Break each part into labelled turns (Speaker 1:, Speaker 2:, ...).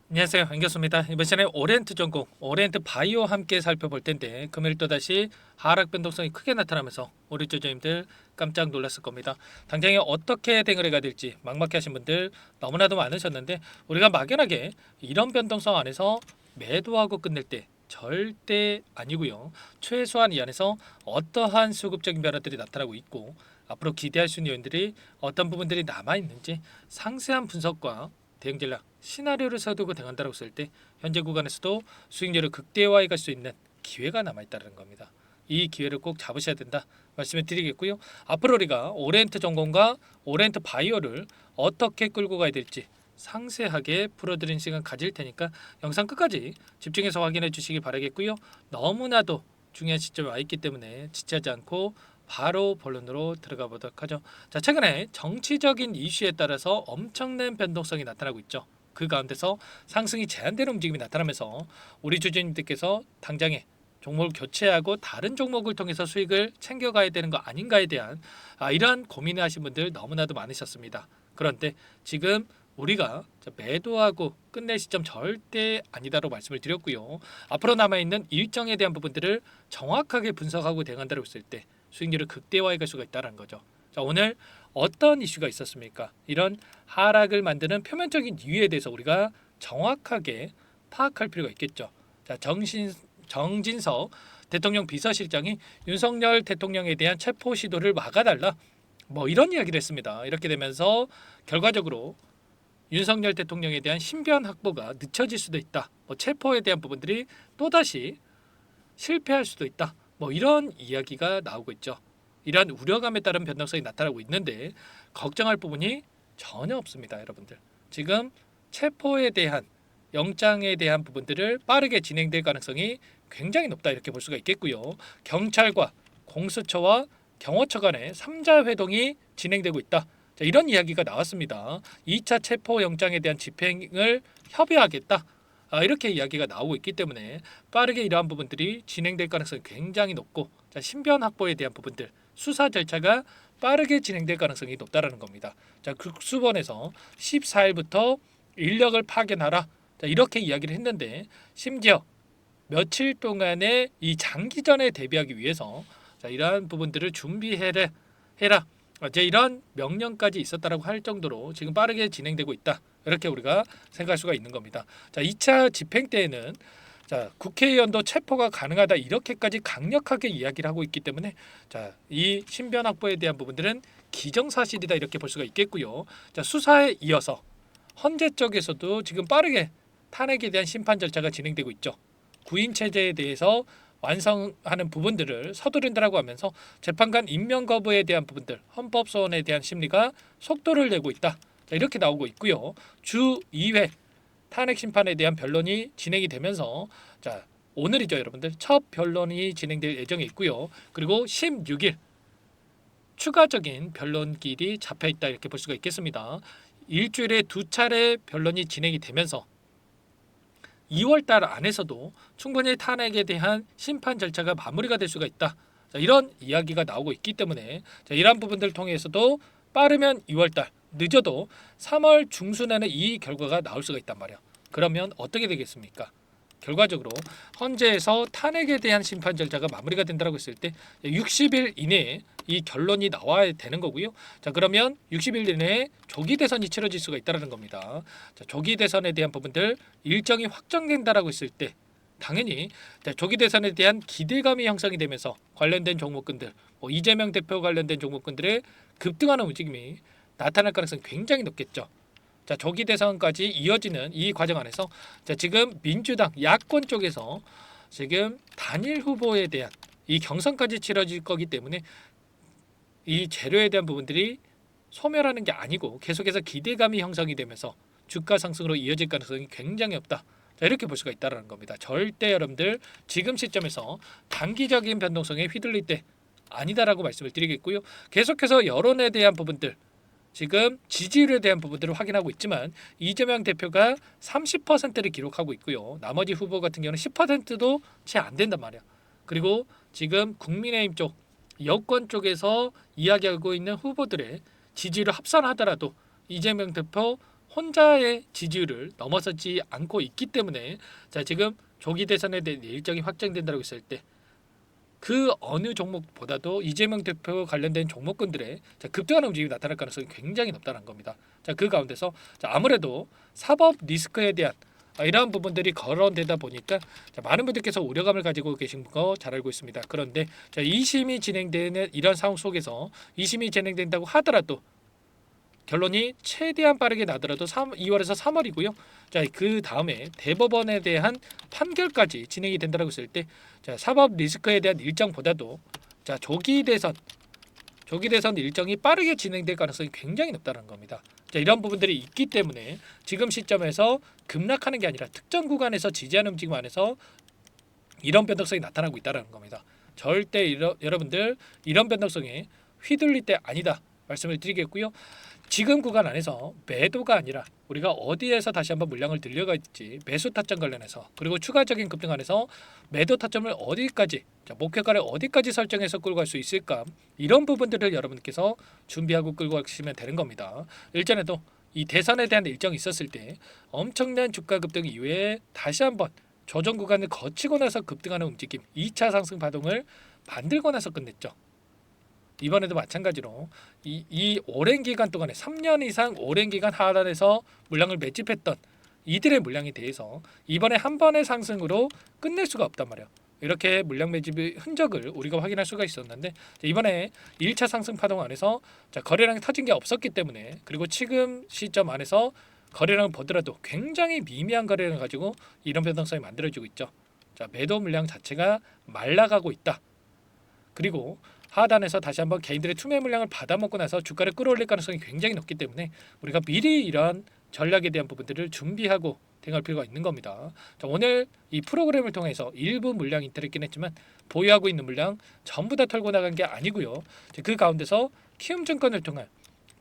Speaker 1: 안녕하세요. 안겼습니다. 이번 시간에 오리엔트 전공, 오리엔트 바이오 함께 살펴볼 텐데 금일 또다시 하락 변동성이 크게 나타나면서 우리 주주님들 깜짝 놀랐을 겁니다. 당장에 어떻게 대응을 될지 막막해 하신 분들 너무나도 많으셨는데 우리가 막연하게 이런 변동성 안에서 매도하고 끝낼 때 절대 아니고요. 최소한 이 안에서 어떠한 수급적인 변화들이 나타나고 있고 앞으로 기대할 수 있는 요인들이 어떤 부분들이 남아있는지 상세한 분석과 대응 전략, 시나리오를 세우고 대응한다고 했을 때 현재 구간에서도 수익률을 극대화해 갈 수 있는 기회가 남아 있다는 겁니다. 이 기회를 꼭 잡으셔야 된다 말씀을 드리겠고요. 앞으로 우리가 오리엔트 전공과 오리엔트 바이오를 어떻게 끌고 가야 될지 상세하게 풀어드린 시간 가질 테니까 영상 끝까지 집중해서 확인해 주시기 바라겠고요. 너무나도 중요한 시점에 와 있기 때문에 지체하지 않고 바로 본론으로 들어가 보도록 하죠. 자, 최근에 정치적인 이슈에 따라서 엄청난 변동성이 나타나고 있죠. 그 가운데서 상승이 제한되는 움직임이 나타나면서 우리 주주님들께서 당장에 종목을 교체하고 다른 종목을 통해서 수익을 챙겨가야 되는 거 아닌가에 대한 이러한 고민을 하신 분들 너무나도 많으셨습니다. 그런데 지금 우리가 매도하고 끝낼 시점 절대 아니다로 말씀을 드렸고요. 앞으로 남아있는 일정에 대한 부분들을 정확하게 분석하고 대응한다고 했을 때 수익률을 극대화해 갈 수가 있다는 거죠. 자, 오늘 어떤 이슈가 있었습니까? 이런 하락을 만드는 표면적인 이유에 대해서 우리가 정확하게 파악할 필요가 있겠죠. 자, 정진석 대통령 비서실장이 윤석열 대통령에 대한 체포 시도를 막아달라. 뭐 이런 이야기를 했습니다. 이렇게 되면서 결과적으로 윤석열 대통령에 대한 신변 확보가 늦춰질 수도 있다. 뭐 체포에 대한 부분들이 또다시 실패할 수도 있다. 뭐 이런 이야기가 나오고 있죠. 이러한 우려감에 따른 변동성이 나타나고 있는데 걱정할 부분이 전혀 없습니다, 여러분들. 지금 체포에 대한 영장에 대한 부분들을 빠르게 진행될 가능성이 굉장히 높다 이렇게 볼 수가 있겠고요. 경찰과 공수처와 경호처 간의 3자 회동이 진행되고 있다. 자, 이런 이야기가 나왔습니다. 2차 체포 영장에 대한 집행을 협의하겠다. 이렇게 이야기가 나오고 있기 때문에 빠르게 이러한 부분들이 진행될 가능성이 굉장히 높고 자, 신변 확보에 대한 부분들 수사 절차가 빠르게 진행될 가능성이 높다라는 겁니다. 자, 국수본에서 14일부터 인력을 파견하라. 자, 이렇게 이야기를 했는데 심지어 며칠 동안의 이 장기전에 대비하기 위해서 자, 이러한 부분들을 준비해라. 이제 이런 명령까지 있었다라고 할 정도로 지금 빠르게 진행되고 있다. 이렇게 우리가 생각할 수가 있는 겁니다. 자, 2차 집행 때에는 자, 국회의원도 체포가 가능하다 이렇게까지 강력하게 이야기를 하고 있기 때문에 자, 이 신변 확보에 대한 부분들은 기정사실이다 이렇게 볼 수가 있겠고요. 자, 수사에 이어서 헌재 쪽에서도 지금 빠르게 탄핵에 대한 심판 절차가 진행되고 있죠. 구인 체제에 대해서 완성하는 부분들을 서두른다라고 하면서 재판관 임명 거부에 대한 부분들, 헌법 소원에 대한 심리가 속도를 내고 있다. 자, 이렇게 나오고 있고요. 주 2회 탄핵 심판에 대한 변론이 진행이 되면서 자, 오늘이죠, 여러분들. 첫 변론이 진행될 예정에 있고요. 그리고 16일 추가적인 변론길이 잡혀 있다 이렇게 볼 수가 있겠습니다. 일주일에 두 차례 변론이 진행이 되면서 2월 달 안에서도 충분히 탄핵에 대한 심판 절차가 마무리가 될 수가 있다. 자, 이런 이야기가 나오고 있기 때문에 자, 이러한 부분들을 통해서도 빠르면 2월 달, 늦어도 3월 중순에는 이 결과가 나올 수가 있단 말이야. 그러면 어떻게 되겠습니까? 결과적으로 헌재에서 탄핵에 대한 심판 절차가 마무리가 된다고 했을 때 60일 이내에 이 결론이 나와야 되는 거고요. 자, 그러면 60일 이내에 조기 대선이 치러질 수가 있다는 겁니다. 자, 조기 대선에 대한 부분들 일정이 확정된다라고 했을 때 당연히 조기 대선에 대한 기대감이 형성이 되면서 관련된 종목군들, 뭐 이재명 대표 관련된 종목군들의 급등하는 움직임이 나타날 가능성이 굉장히 높겠죠. 자, 조기 대선까지 이어지는 이 과정 안에서 자, 지금 민주당 야권 쪽에서 지금 단일 후보에 대한 이 경선까지 치러질 거기 때문에 이 재료에 대한 부분들이 소멸하는 게 아니고 계속해서 기대감이 형성이 되면서 주가 상승으로 이어질 가능성이 굉장히 없다. 자, 이렇게 볼 수가 있다는 겁니다. 절대 여러분들 지금 시점에서 단기적인 변동성에 휘둘릴 때 아니다라고 말씀을 드리겠고요. 계속해서 여론에 대한 부분들 지금 지지율에 대한 부분들을 확인하고 있지만 이재명 대표가 30%를 기록하고 있고요. 나머지 후보 같은 경우는 10%도 채 안 된단 말이야. 그리고 지금 국민의힘 쪽 여권 쪽에서 이야기하고 있는 후보들의 지지를 합산하더라도 이재명 대표 혼자의 지지율을 넘어서지 않고 있기 때문에 자 지금 조기 대선에 대한 일정이 확정된다고 했을 때 그 어느 종목보다도 이재명 대표 관련된 종목군들의 급등하는 움직임이 나타날 가능성이 굉장히 높다는 겁니다. 자, 그 가운데서 아무래도 사법 리스크에 대한 이러한 부분들이 거론되다 보니까 많은 분들께서 우려감을 가지고 계신 거 잘 알고 있습니다. 그런데 2심이 진행되는 이런 상황 속에서 2심이 진행된다고 하더라도 결론이 최대한 빠르게 나더라도 2월에서 3월이고요. 자, 그 다음에 대법원에 대한 판결까지 진행이 된다고 했을 때 사법 리스크에 대한 일정보다도 조기 대선 일정이 빠르게 진행될 가능성이 굉장히 높다는 겁니다. 이런 부분들이 있기 때문에 지금 시점에서 급락하는 게 아니라 특정 구간에서 지지하는 움직임 안에서 이런 변동성이 나타나고 있다는 겁니다. 절대 여러분들 이런 변동성에 휘둘릴 때 아니다 말씀을 드리겠고요. 지금 구간 안에서 매도가 아니라 우리가 어디에서 다시 한번 물량을 들려갈지 매수 타점 관련해서 그리고 추가적인 급등 안에서 매도 타점을 어디까지 목표가를 어디까지 설정해서 끌고 갈 수 있을까 이런 부분들을 여러분께서 준비하고 끌고 가시면 되는 겁니다. 일전에도 이 대선에 대한 일정이 있었을 때 엄청난 주가 급등 이후에 다시 한번 조정 구간을 거치고 나서 급등하는 움직임 2차 상승 파동을 만들고 나서 끝냈죠. 이번에도 마찬가지로 이 오랜 기간 동안에 3년 이상 오랜 기간 하단에서 물량을 매집했던 이들의 물량에 대해서 이번에 한 번의 상승으로 끝낼 수가 없단 말이에요. 이렇게 물량 매집의 흔적을 우리가 확인할 수가 있었는데 이번에 1차 상승 파동 안에서 거래량이 터진 게 없었기 때문에 그리고 지금 시점 안에서 거래량을 보더라도 굉장히 미미한 거래량을 가지고 이런 변동성이 만들어지고 있죠. 매도 물량 자체가 말라가고 있다. 그리고 하단에서 다시 한번 개인들의 투매 물량을 받아먹고 나서 주가를 끌어올릴 가능성이 굉장히 높기 때문에 우리가 미리 이러한 전략에 대한 부분들을 준비하고 대응할 필요가 있는 겁니다. 오늘 이 프로그램을 통해서 일부 물량 인터넷긴 했지만 보유하고 있는 물량 전부 다 털고 나간 게 아니고요. 그 가운데서 키움증권을 통한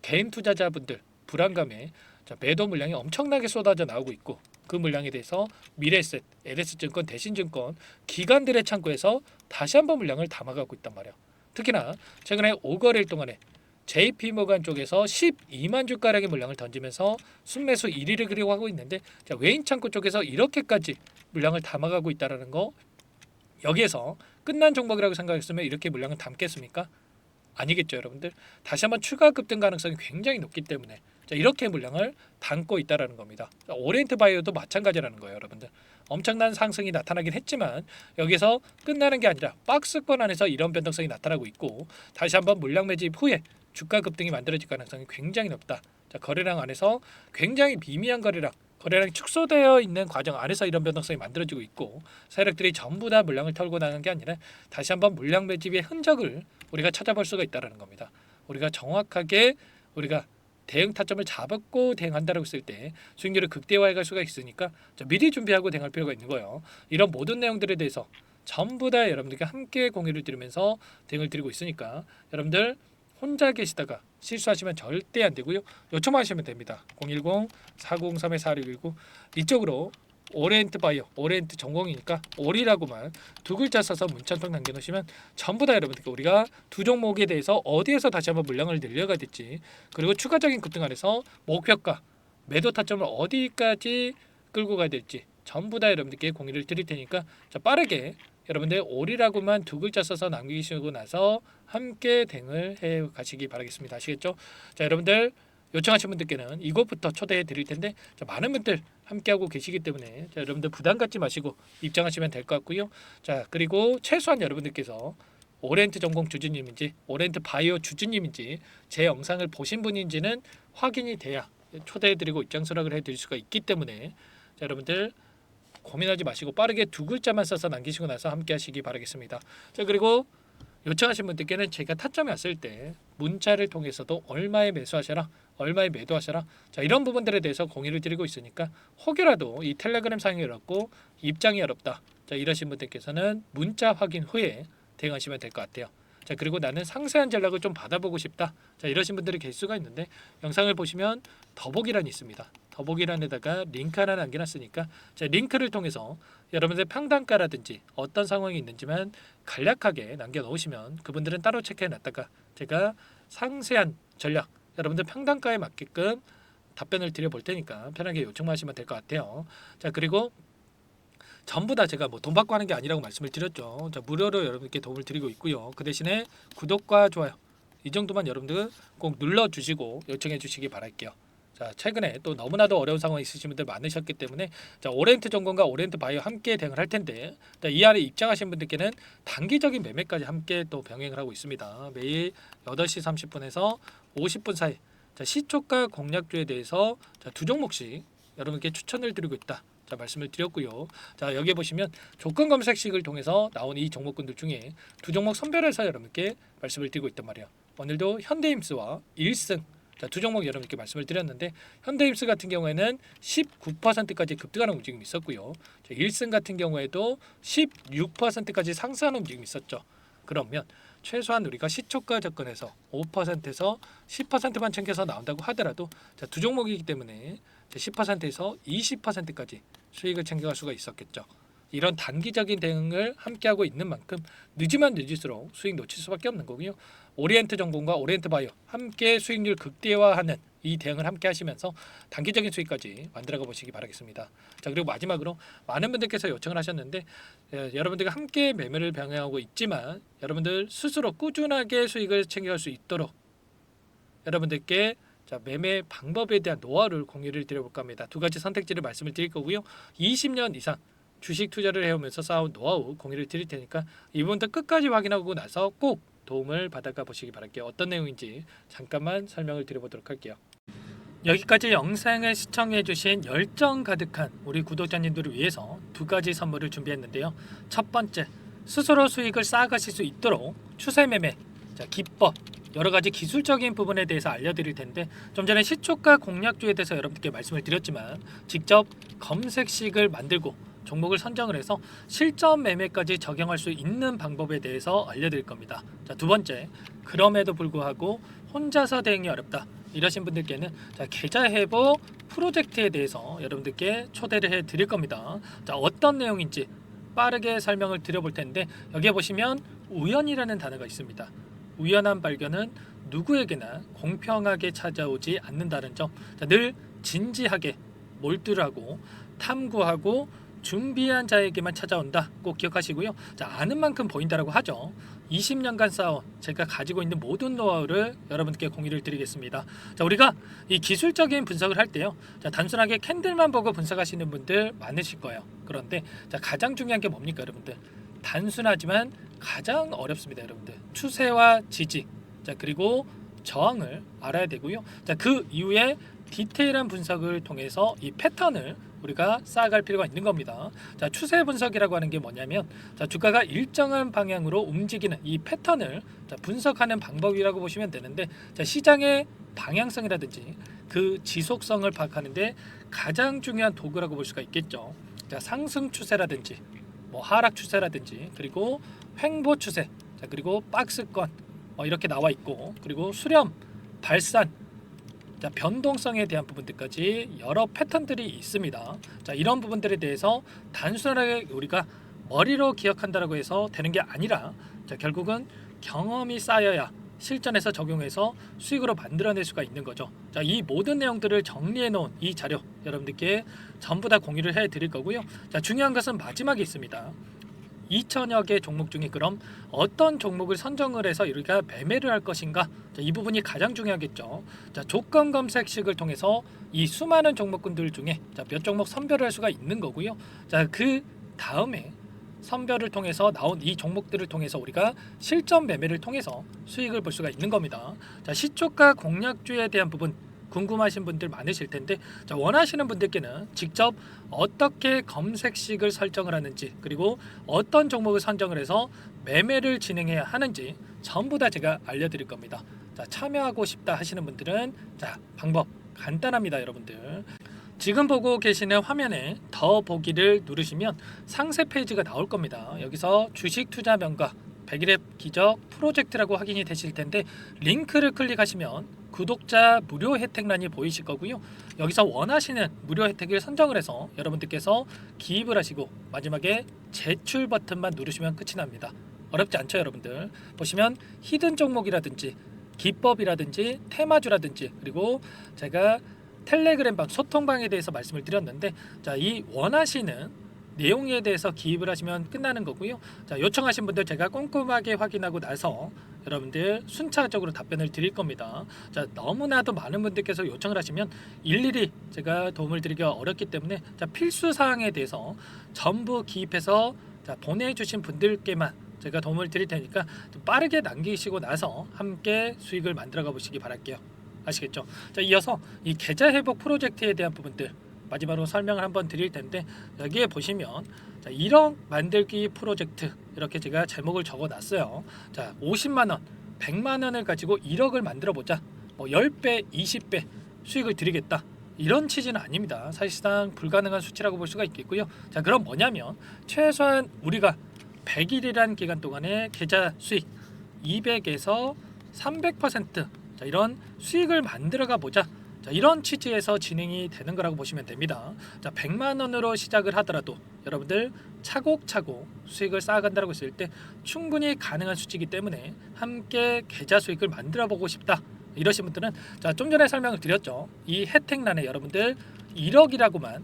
Speaker 1: 개인 투자자분들 불안감에 매도 물량이 엄청나게 쏟아져 나오고 있고 그 물량에 대해서 미래에셋, LS증권, 대신증권 기관들의 창구에서 다시 한번 물량을 담아가고 있단 말이에요. 특히나 최근에 5거래일 동안에 JP모간 쪽에서 12만 주가량의 물량을 던지면서 순매수 1위를 그리워하고 있는데 외인 창구 쪽에서 이렇게까지 물량을 담아가고 있다는 거 여기에서 끝난 종목이라고 생각했으면 이렇게 물량을 담겠습니까? 아니겠죠 여러분들. 다시 한번 추가 급등 가능성이 굉장히 높기 때문에 이렇게 물량을 담고 있다는 겁니다. 오리엔트 바이오도 마찬가지라는 거예요 여러분들. 엄청난 상승이 나타나긴 했지만 여기서 끝나는 게 아니라 박스권 안에서 이런 변동성이 나타나고 있고 다시 한번 물량 매집 후에 주가 급등이 만들어질 가능성이 굉장히 높다. 거래량 안에서 굉장히 미미한 거래량이 축소되어 있는 과정 안에서 이런 변동성이 만들어지고 있고 세력들이 전부 다 물량을 털고 나가는 게 아니라 다시 한번 물량 매집의 흔적을 우리가 찾아볼 수가 있다는 겁니다. 우리가 정확하게 우리가 대응 타점을 잡고 대응한다고 했을 때 수익률을 극대화해 갈 수가 있으니까 미리 준비하고 대응할 필요가 있는 거예요. 이런 모든 내용들에 대해서 전부 다 여러분들께 함께 공유를 드리면서 대응을 드리고 있으니까 여러분들 혼자 계시다가 실수하시면 절대 안 되고요. 요청만 하시면 됩니다. 010-403-4619 이쪽으로 오리엔트 바이오, 오리엔트 전공이니까 오리라고만 두 글자 써서 문자 한 통 남겨놓으시면 전부 다 여러분들께 우리가 두 종목에 대해서 어디에서 다시 한번 물량을 늘려가야 될지 그리고 추가적인 급등 안에서 목표가, 매도 타점을 어디까지 끌고 가야 될지 전부 다 여러분들께 공유를 드릴 테니까 빠르게 여러분들 오리라고만 두 글자 써서 남기시고 나서 함께 대응을 해 가시기 바라겠습니다. 아시겠죠? 여러분들 요청하신 분들께는 이것부터 초대해 드릴 텐데 많은 분들 함께하고 계시기 때문에 여러분들 부담 갖지 마시고 입장하시면 될 것 같고요. 그리고 최소한 여러분들께서 오렌트 전공 주주님인지 오렌트 바이오 주주님인지 제 영상을 보신 분인지는 확인이 돼야 초대해 드리고 입장 수락을 해 드릴 수가 있기 때문에 여러분들 고민하지 마시고 빠르게 두 글자만 써서 남기시고 나서 함께 하시기 바라겠습니다. 그리고 요청하신 분들께는 제가 타점이 왔을 때 문자를 통해서도 얼마에 매수하셔라 얼마에 매도하셔라 이런 부분들에 대해서 공유를 드리고 있으니까 혹여라도 이 텔레그램 상이 어렵고 입장이 어렵다 이러신 분들께서는 문자 확인 후에 대응하시면 될 것 같아요. 그리고 나는 상세한 전략을 좀 받아보고 싶다 이러신 분들이 계실 수가 있는데 영상을 보시면 더보기란이 있습니다. 더보기란에다가 링크 하나 남겨놨으니까 링크를 통해서 여러분들 평단가라든지 어떤 상황이 있는지만 간략하게 남겨놓으시면 그분들은 따로 체크해놨다가 제가 상세한 전략 여러분들 평단가에 맞게끔 답변을 드려볼 테니까 편하게 요청하시면 될 것 같아요. 자, 그리고 전부 다 제가 뭐 돈 받고 하는 게 아니라고 말씀을 드렸죠. 자, 무료로 여러분께 도움을 드리고 있고요. 그 대신에 구독과 좋아요 이 정도만 여러분들 꼭 눌러주시고 요청해 주시기 바랄게요. 자, 최근에 또 너무나도 어려운 상황이 있으신 분들 많으셨기 때문에 자, 오렌트 전공과 오렌트 바이오 함께 대응을 할 텐데 자, 이 안에 입장하신 분들께는 단기적인 매매까지 함께 또 병행을 하고 있습니다. 매일 8시 30분에서 50분 사이 자, 시초가 공략주에 대해서 자, 두 종목씩 여러분께 추천을 드리고 있다. 자, 말씀을 드렸고요. 자, 여기에 보시면 조건 검색식을 통해서 나온 이 종목군들 중에 두 종목 선별해서 여러분께 말씀을 드리고 있단 말이에요. 오늘도 현대임스와 일승 자, 두 종목 여러분께 말씀을 드렸는데 현대임스 같은 경우에는 19%까지 급등하는 움직임이 있었고요. 자, 일승 같은 경우에도 16%까지 상승하는 움직임이 있었죠. 그러면 최소한 우리가 시초가 접근해서 5%에서 10%만 챙겨서 나온다고 하더라도 자, 두 종목이기 때문에 10%에서 20%까지 수익을 챙겨갈 수가 있었겠죠. 이런 단기적인 대응을 함께하고 있는 만큼 늦으면 늦을수록 수익 놓칠 수밖에 없는 거고요. 오리엔트 전공과 오리엔트 바이오 함께 수익률 극대화하는 이 대응을 함께 하시면서 단기적인 수익까지 만들어가 보시기 바라겠습니다. 자, 그리고 마지막으로 많은 분들께서 요청을 하셨는데 여러분들과 함께 매매를 병행하고 있지만 여러분들 스스로 꾸준하게 수익을 챙겨갈 수 있도록 여러분들께 자, 매매 방법에 대한 노하우를 공유를 드려볼까 합니다. 두 가지 선택지를 말씀을 드릴 거고요. 20년 이상 주식 투자를 해오면서 쌓아온 노하우 공유를 드릴 테니까 이 부분도 끝까지 확인하고 나서 꼭 도움을 받아가 보시기 바랄게요. 어떤 내용인지 잠깐만 설명을 드려보도록 할게요. 여기까지 영상을 시청해주신 열정 가득한 우리 구독자님들을 위해서 두 가지 선물을 준비했는데요. 첫 번째, 스스로 수익을 쌓아가실 수 있도록 추세 매매 자, 기법 여러 가지 기술적인 부분에 대해서 알려드릴 텐데 좀 전에 시초가 공략주에 대해서 여러분께 말씀을 드렸지만 직접 검색식을 만들고 종목을 선정을 해서 실전 매매까지 적용할 수 있는 방법에 대해서 알려드릴 겁니다. 자, 두 번째, 그럼에도 불구하고 혼자서 대응이 어렵다 이러신 분들께는 자, 계좌 회복 프로젝트에 대해서 여러분들께 초대를 해 드릴 겁니다. 자, 어떤 내용인지 빠르게 설명을 드려볼 텐데 여기에 보시면 우연이라는 단어가 있습니다. 우연한 발견은 누구에게나 공평하게 찾아오지 않는다는 점, 자, 늘 진지하게 몰두하고 탐구하고 준비한 자에게만 찾아온다. 꼭 기억하시고요. 자, 아는 만큼 보인다라고 하죠. 20년간 쌓아온 제가 가지고 있는 모든 노하우를 여러분께 공유를 드리겠습니다. 자, 우리가 이 기술적인 분석을 할 때요. 자, 단순하게 캔들만 보고 분석하시는 분들 많으실 거예요. 그런데 자, 가장 중요한 게 뭡니까, 여러분들? 단순하지만 가장 어렵습니다, 여러분들. 추세와 지지, 자, 그리고 저항을 알아야 되고요. 자, 그 이후에 디테일한 분석을 통해서 이 패턴을 우리가 쌓아갈 필요가 있는 겁니다. 자, 추세 분석이라고 하는 게 뭐냐면 자, 주가가 일정한 방향으로 움직이는 이 패턴을 자, 분석하는 방법이라고 보시면 되는데 자, 시장의 방향성이라든지 그 지속성을 파악하는데 가장 중요한 도구라고 볼 수가 있겠죠. 자, 상승 추세라든지 뭐 하락 추세라든지 그리고 횡보 추세 자, 그리고 박스권 이렇게 나와 있고 그리고 수렴, 발산 자, 변동성에 대한 부분들까지 여러 패턴들이 있습니다. 자, 이런 부분들에 대해서 단순하게 우리가 머리로 기억한다라고 해서 되는 게 아니라 자, 결국은 경험이 쌓여야 실전에서 적용해서 수익으로 만들어낼 수가 있는 거죠. 자, 이 모든 내용들을 정리해 놓은 이 자료 여러분들께 전부 다 공유를 해 드릴 거고요. 자, 중요한 것은 마지막에 있습니다. 2천여 개 종목 중에 그럼 어떤 종목을 선정을 해서 우리가 매매를 할 것인가? 자, 이 부분이 가장 중요하겠죠. 자, 조건 검색식을 통해서 이 수많은 종목군들 중에 자, 몇 종목 선별을 할 수가 있는 거고요. 자, 그 다음에 선별을 통해서 나온 이 종목들을 통해서 우리가 실전 매매를 통해서 수익을 볼 수가 있는 겁니다. 자, 시초가 공략주에 대한 부분 궁금하신 분들 많으실 텐데 자, 원하시는 분들께는 직접 어떻게 검색식을 설정을 하는지 그리고 어떤 종목을 선정을 해서 매매를 진행해야 하는지 전부 다 제가 알려드릴 겁니다. 자, 참여하고 싶다 하시는 분들은 자, 방법 간단합니다, 여러분들. 지금 보고 계시는 화면에 더 보기를 누르시면 상세 페이지가 나올 겁니다. 여기서 주식 투자 명가 100일의 기적 프로젝트라고 확인이 되실 텐데 링크를 클릭하시면 구독자 무료 혜택란이 보이실 거고요. 여기서 원하시는 무료 혜택을 선정을 해서 여러분들께서 기입을 하시고 마지막에 제출 버튼만 누르시면 끝이 납니다. 어렵지 않죠, 여러분들? 보시면 히든 종목이라든지 기법이라든지 테마주라든지 그리고 제가 텔레그램방 소통방에 대해서 말씀을 드렸는데, 자, 이 원하시는 내용에 대해서 기입을 하시면 끝나는 거고요. 자, 요청하신 분들 제가 꼼꼼하게 확인하고 나서 여러분들 순차적으로 답변을 드릴 겁니다. 자, 너무나도 많은 분들께서 요청을 하시면 일일이 제가 도움을 드리기가 어렵기 때문에, 자, 필수 사항에 대해서 전부 기입해서 자, 보내주신 분들께만 제가 도움을 드릴 테니까 좀 빠르게 남기시고 나서 함께 수익을 만들어가 보시기 바랄게요. 아시겠죠? 자, 이어서 이 계좌 회복 프로젝트에 대한 부분들 마지막으로 설명을 한번 드릴 텐데, 여기에 보시면 자, 1억 만들기 프로젝트 이렇게 제가 제목을 적어 놨어요. 자, 50만 원, 100만 원을 가지고 1억을 만들어 보자. 뭐 10배, 20배 수익을 드리겠다. 이런 취지는 아닙니다. 사실상 불가능한 수치라고 볼 수가 있겠고요. 자, 그럼 뭐냐면 최소한 우리가 100일이란 기간 동안에 계좌 수익 200에서 300% 자, 이런 수익을 만들어가 보자. 자, 이런 취지에서 진행이 되는 거라고 보시면 됩니다. 자, 100만 원으로 시작을 하더라도 여러분들 차곡차곡 수익을 쌓아간다고 했을 때 충분히 가능한 수치이기 때문에 함께 계좌 수익을 만들어 보고 싶다. 이러신 분들은 자, 좀 전에 설명을 드렸죠. 이 혜택란에 여러분들 1억이라고만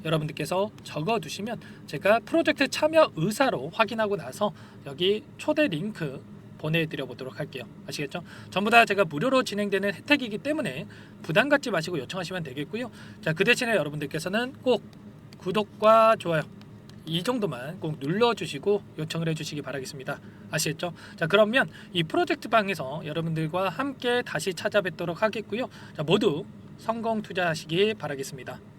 Speaker 1: 여러분들께서 적어두시면 제가 프로젝트 참여 의사로 확인하고 나서 여기 초대 링크 보내드려 보도록 할게요. 아시겠죠? 전부 다 제가 무료로 진행되는 혜택이기 때문에 부담 갖지 마시고 요청하시면 되겠고요. 자, 그 대신에 여러분들께서는 꼭 구독과 좋아요 이 정도만 꼭 눌러주시고 요청을 해주시기 바라겠습니다. 아시겠죠? 자, 그러면 이 프로젝트 방에서 여러분들과 함께 다시 찾아뵙도록 하겠고요. 자, 모두 성공 투자하시기 바라겠습니다.